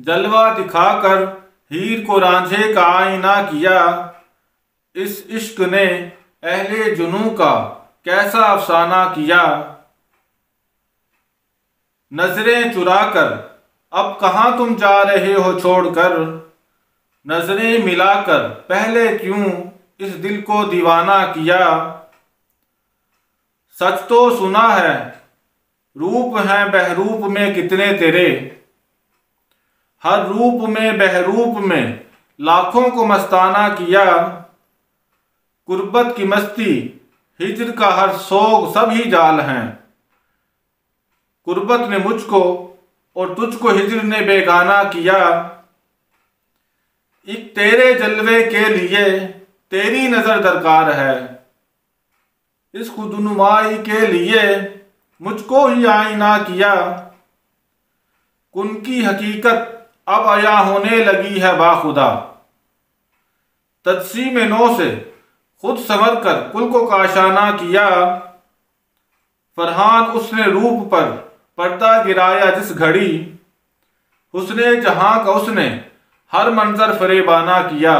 जलवा दिखाकर हीर को रांझे का आईना किया। इस इश्क ने अहले जुनू का कैसा अफसाना किया। नजरें चुराकर अब कहाँ तुम जा रहे हो छोड़कर, नजरें मिलाकर पहले क्यों इस दिल को दीवाना किया। सच तो सुना है रूप हैं बहरूप में कितने तेरे, हर रूप में बहरूप में लाखों को मस्ताना किया। गुर्बत की मस्ती हिज्र का हर सोग सब ही जाल हैं, गुर्बत ने मुझको और तुझको हिज्र ने बेगाना किया। एक तेरे जलवे के लिए तेरी नजर दरकार है, इस खुदनुमाई के लिए मुझको ही आईना किया। कुन की हकीकत अब अया होने लगी है बाखुदा, तजसीम नौ से खुद संवर कर कुल को काशाना किया। फरहान उसने रूप पर पर्दा गिराया जिस घड़ी, हुस्ने जहां का उसने हर मंजर फरेबाना किया।